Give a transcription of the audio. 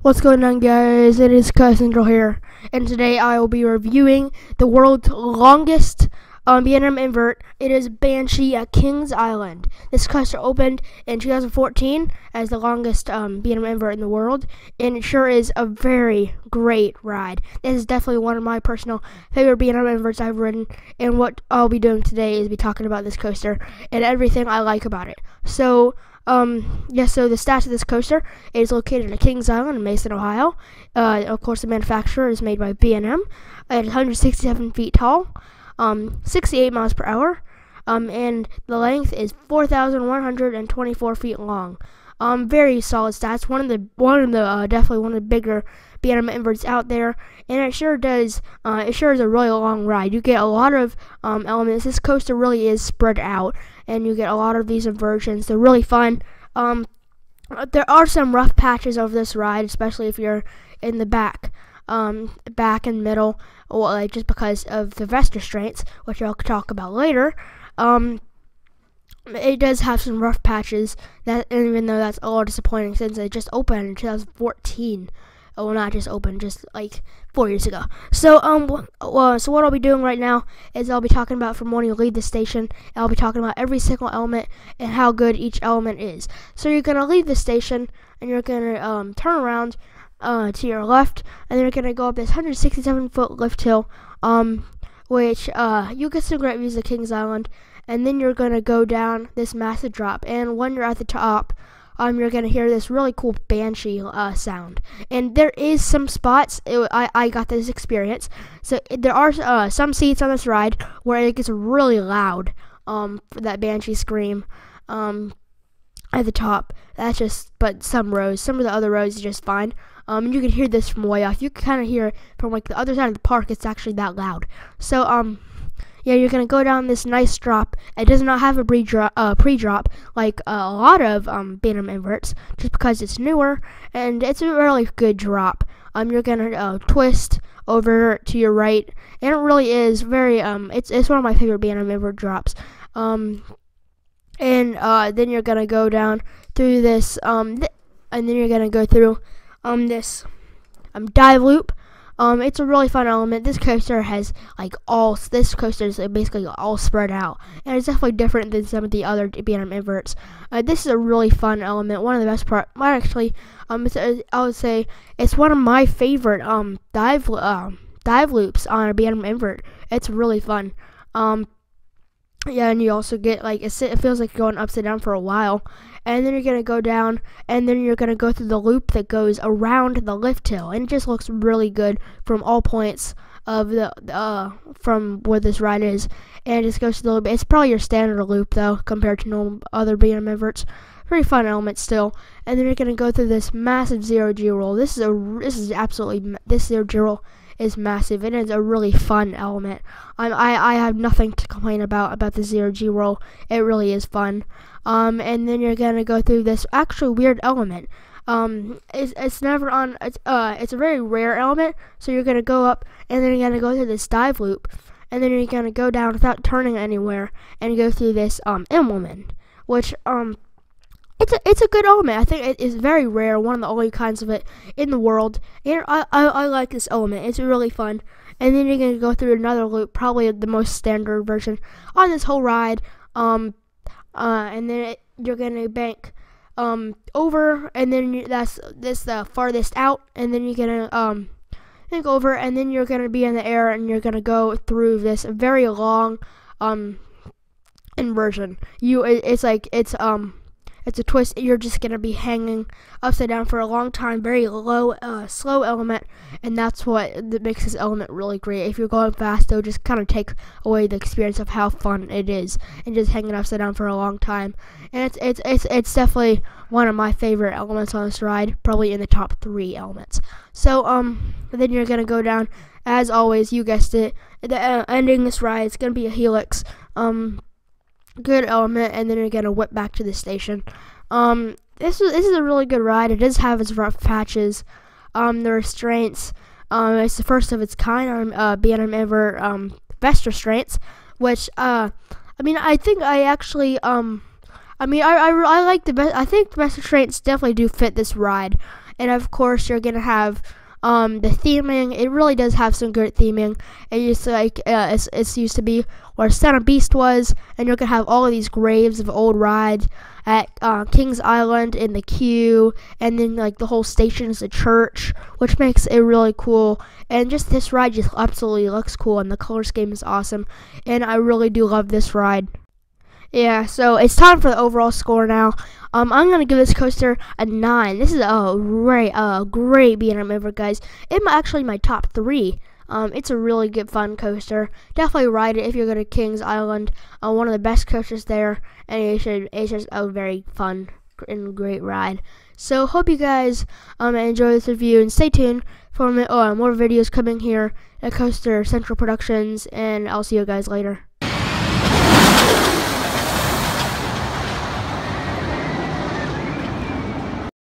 What's going on, guys? It is Cousin Joe here, and today I will be reviewing the world's longest B&M invert. It is Banshee at Kings Island. This coaster opened in 2014 as the longest B&M invert in the world, and it sure is a very great ride. This is definitely one of my personal favorite B&M inverts I've ridden, and what I'll be doing today is be talking about this coaster and everything I like about it. So the stats of this coaster is located at Kings Island in Mason, Ohio. Of course, the manufacturer is made by B&M. It's 167 feet tall, 68 miles per hour, and the length is 4,124 feet long. Very solid stats. Definitely one of the bigger B&M inverts out there, and it sure does. It sure is a really long ride. You get a lot of elements. This coaster really is spread out, and you get a lot of these inversions. They're really fun. There are some rough patches over this ride, especially if you're in the back and middle, or just because of the vest restraints, which I'll talk about later. It does have some rough patches, even though that's a little disappointing since it just opened in 2014. Well, not just opened, just like 4 years ago. So what I'll be doing right now is I'll be talking about from when you leave the station. And I'll be talking about every single element and how good each element is. So you're gonna leave the station and you're gonna turn around to your left, and then you're gonna go up this 167-foot lift hill, which you get some great views of Kings Island. And then you're gonna go down this massive drop, and when you're at the top, you're gonna hear this really cool Banshee sound. And there is some spots, I got this experience, so there are some seats on this ride where it gets really loud for that Banshee scream at the top. But some of the other rows is just fine. And you can hear this from way off. You can kind of hear it from like the other side of the park. It's actually that loud. So yeah, you're gonna go down this nice drop. It does not have a pre-drop like a lot of B&M inverts, just because it's newer, and it's a really good drop. You're gonna twist over to your right, and it really is very it's one of my favorite B&M invert drops. And then you're gonna go down through this and then you're gonna go through this dive loop. It's a really fun element. This coaster has this coaster is basically all spread out, and it's definitely different than some of the other B&M inverts. This is a really fun element. One of the best part. Well, actually, I would say it's one of my favorite dive loops on a B&M invert. It's really fun. Yeah, and you also get it feels like you're going upside down for a while, and then you're gonna go down, and then you're gonna go through the loop that goes around the lift hill, and it just looks really good from all points of the from where this ride is, and it just goes to the loop. It's probably your standard loop though compared to normal other B&M inverts. Pretty fun element still. And then you're gonna go through this massive zero-G roll. This zero-G roll is massive. It is a really fun element. I have nothing to complain about the zero-G roll. It really is fun. And then you're gonna go through this actually weird element. It's never on. It's a very rare element. So you're gonna go up, and then you're gonna go through this dive loop, and then you're gonna go down without turning anywhere, and go through this element, which It's a good element. I think it is very rare, one of the only kinds of it in the world. And I like this element. It's really fun. And then you're gonna go through another loop, probably the most standard version on this whole ride. And then you're gonna bank over, and then that's the farthest out. And then you're gonna bank over, and then you're gonna be in the air, and you're gonna go through this very long inversion. It's a twist. You're just gonna be hanging upside down for a long time. Very low, slow element, and that's what makes this element really great. If you're going fast, it'll just kind of take away the experience of how fun it is, and just hanging upside down for a long time. And it's definitely one of my favorite elements on this ride, probably in the top 3 elements. So then you're gonna go down, as always. You guessed it. The ending this ride is gonna be a helix. Good element, and then you're gonna whip back to the station. This is a really good ride. It does have its rough patches. The restraints. It's the first of its kind on B&M invert vest restraints, which I think I actually I like the best. I think the vest restraints definitely do fit this ride. and of course you're gonna have the theming. It really does have some good theming. It used to it's used to be where Center Beast was, and you're gonna have all of these graves of old rides at King's Island in the queue, and then like the whole station is a church, which makes it really cool. And just this ride just absolutely looks cool, and the color scheme is awesome, and I really do love this ride. Yeah, so it's time for the overall score now. I'm gonna give this coaster a 9. This is a great B&M mover, guys. It's actually my top 3. It's a really good fun coaster. Definitely ride it if you go to Kings Island. One of the best coasters there, and it's just a very fun and great ride. So hope you guys enjoy this review, and stay tuned for more videos coming here at Coaster Central Productions, and I'll see you guys later.